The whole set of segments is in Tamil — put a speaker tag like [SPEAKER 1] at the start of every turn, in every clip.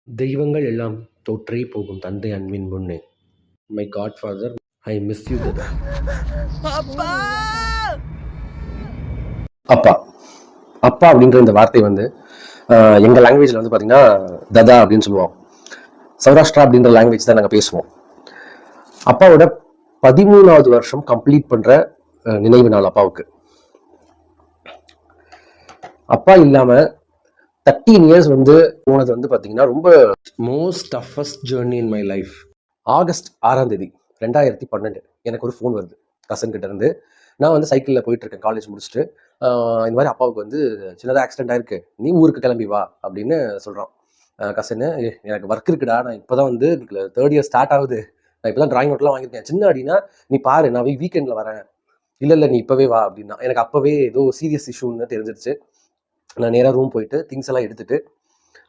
[SPEAKER 1] தெய்வங்கள் எல்லாம் தோற்றே போகும் தந்தை அன்பின் முன்னே. My god father, I miss you ததா. அப்பா அப்பா அப்படின்ற இந்த வார்த்தை வந்து எங்கள் லாங்குவேஜில் வந்து பார்த்தீங்கன்னா ததா அப்படின்னு சொல்லுவோம். சௌராஷ்டிரா அப்படின்ற லாங்குவேஜ் தான் நாங்கள் பேசுவோம். அப்பாவோட 13வது வருஷம் கம்ப்ளீட் பண்ணுற நினைவு நாள் அப்பாவுக்கு. அப்பா இல்லாமல் 13 இயர்ஸ் வந்து போனது வந்து பார்த்தீங்கன்னா ரொம்ப most toughest journey in my life. August 6ஆம் தேதி 2012 எனக்கு ஒரு ஃபோன் வருது கசன் கிட்ட இருந்து. நான் வந்து சைக்கிளில் போயிட்டு இருக்கேன் காலேஜ் முடிச்சுட்டு. இந்த மாதிரி அப்பாவுக்கு வந்து சின்னதாக ஆக்சிடென்ட் ஆயிருக்கு, நீ ஊருக்கு கிளம்பி வா அப்படின்னு சொல்கிறான். கசன்னு, எனக்கு ஒர்க் இருக்குடா, நான் இப்போ தான் வந்து 3rd இயர் ஸ்டார்ட் ஆகுது, நான் இப்போ தான் ட்ராயிங் நோட்லாம் வாங்கியிருக்கேன், சின்ன அப்படின்னா நீ பாரு, நான் வீக்கெண்டில் வரேன். இல்லை நீ இப்போவே வா அப்படின்னா. எனக்கு அப்போவே ஏதோ சீரியஸ் இஷ்யூன்னு தெரிஞ்சிருச்சு. நான் நேராக ரூம் போயிட்டு திங்ஸ் எல்லாம் எடுத்துட்டு,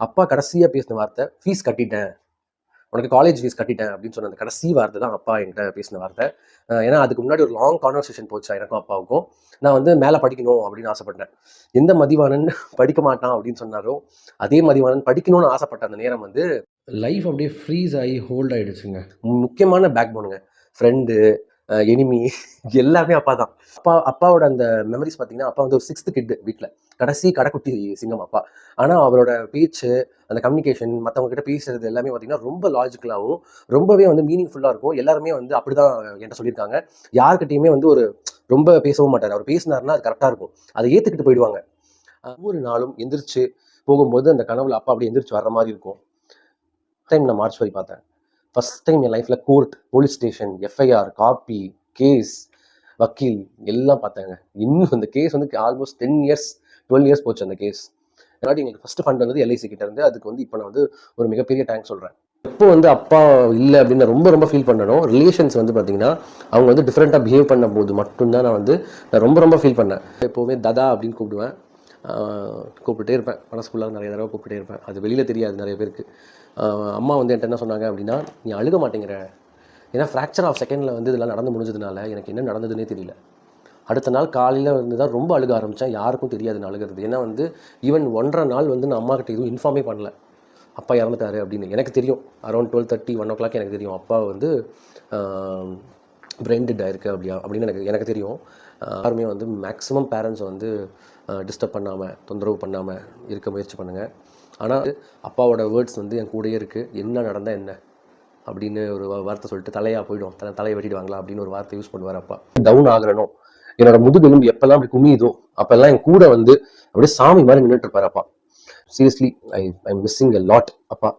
[SPEAKER 1] அப்பா கடைசியாக பேசின வார்த்தை ஃபீஸ் கட்டிட்டேன், உனக்கு காலேஜ் ஃபீஸ் கட்டிட்டேன் அப்படின்னு சொன்ன அந்த கடைசி வார்த்தை தான் அப்பா என்கிட்ட பேசின வார்த்தை. ஏன்னா அதுக்கு முன்னாடி ஒரு லாங் கான்வர்சேஷன் போச்சா எனக்கும் அப்பாவுக்கும். நான் வந்து மேலே படிக்கணும் அப்படின்னு ஆசைப்பட்டேன். எந்த மதிவானன் படிக்க மாட்டான் அப்படின்னு சொன்னாரோ அதே மதிவானன் படிக்கணும்னு ஆசைப்பட்ட அந்த நேரம் வந்து லைஃப் அப்படியே ஃப்ரீஸ் ஆகி ஹோல்ட் ஆகிடுச்சுங்க. முக்கியமான பேக் போனுங்க, ஃப்ரெண்டு, எனிமி எல்லாமே அப்பா தான். அப்பாவோட அந்த மெமரிஸ் பார்த்தீங்கன்னா, அப்பா வந்து ஒரு 6th கிட் வீட்டில், கடைசி கடைக்குட்டி சிங்கம் அப்பா. ஆனால் அவரோட பேச்சு, அந்த கம்யூனிகேஷன், மற்றவங்க கிட்ட பேசுறது எல்லாமே பார்த்தீங்கன்னா ரொம்ப லாஜிக்கலாகவும் ரொம்பவே வந்து மீனிங்ஃபுல்லாக இருக்கும். எல்லாருமே வந்து அப்படிதான் என்கிட்ட சொல்லியிருக்காங்க. யார்கிட்டையுமே வந்து ஒரு ரொம்ப பேசவும் மாட்டார். அவர் பேசினாருன்னா அது கரெக்டாக இருக்கும், அதை ஏற்றுக்கிட்டு போயிடுவாங்க. ஒவ்வொரு நாளும் எந்திரிச்சு போகும்போது அந்த கனவுல அப்பா அப்படியே எந்திரிச்சு வர்ற மாதிரி இருக்கும். டைம் நான் மார்ச் வரை பார்த்தேன். ஃபஸ்ட் டைம் என் லைஃப்பில் court, police station, FIR, copy, case, வக்கீல் எல்லாம் பார்த்தாங்க. இன்னும் அந்த கேஸ் வந்து ஆல்மோஸ்ட் 10 இயர்ஸ் 12 இயர்ஸ் போச்சு அந்த கேஸ். அதனால எங்களுக்கு ஃபஸ்ட்டு ஃபண்ட் வந்தது எல்ஐசி கிட்ட இருந்து. அதுக்கு வந்து இப்போ நான் வந்து ஒரு மிகப்பெரிய தேங்க்ஸ் சொல்கிறேன். எப்போ வந்து அப்பா இல்லை அப்படின்னு ரொம்ப ரொம்ப ஃபீல் பண்ணணும். ரிலேஷன்ஸ் வந்து பார்த்தீங்கன்னா அவங்க வந்து டிஃப்ரெண்ட்டாக பிஹேவ் பண்ண போது மட்டும்தான் நான் ரொம்ப ஃபீல் பண்ணேன். எப்போவுமே ததா அப்படின்னு கூப்பிடுவேன், கூப்பிட்டுட்டே இருப்பேன். மனசுக்குள்ளாக நிறைய தடவை கூப்பிட்டுட்டே இருப்பேன். அது வெளியில் தெரியாது நிறைய பேருக்கு. அம்மா வந்து என்கிட்ட என்ன சொன்னாங்க அப்படின்னா, நீ அழுக மாட்டேங்கிற. ஏன்னா ஃப்ராக்சர் ஆஃப் செகண்டில் வந்து இதெல்லாம் நடந்து முடிஞ்சதுனால எனக்கு என்ன நடந்ததுன்னே தெரியல. அடுத்த நாள் காலையில் வந்து தான் ரொம்ப அழுக ஆரம்பித்தேன். யாருக்கும் தெரியாது நான் அழுகிறது. ஏன்னா வந்து ஈவன் 1.5 நாள் வந்து நான் அம்மாக்கிட்ட எதுவும் இன்ஃபார்மே பண்ணல, அப்பா இறந்துட்டாரு அப்படின்னு. எனக்கு தெரியும் அரௌண்ட் 12:30 1 o'clock எனக்கு தெரியும் அப்பா வந்து பிரெயின் டெட் ஆயிருக்கு அப்படின்னு எனக்கு தெரியும். யாருமே வந்து மேக்ஸிமம் பேரண்ட்ஸை வந்து டிஸ்டர்ப் பண்ணாமல், தொந்தரவு பண்ணாமல் இருக்க முயற்சி பண்ணுங்கள். ஆனால் அப்பாவோட வேர்ட்ஸ் வந்து என் கூடயே இருக்குது. என்ன நடந்தால் என்ன அப்படின்னு ஒரு வார்த்தை சொல்லிட்டு தலையாக போயிடும், தலையை வெட்டிடுவாங்களா அப்படின்னு ஒரு வார்த்தை யூஸ் பண்ணுவார் அப்பா. டவுன் ஆகணும், என்னோட முதுகெலும்பு எப்பெல்லாம் அப்படி குமியுதோ அப்பெல்லாம் என் கூட வந்து அப்படியே சாமி மாதிரி நின்றுட்டு இருப்பார் அப்பா. Seriously I missing a lot அப்பா.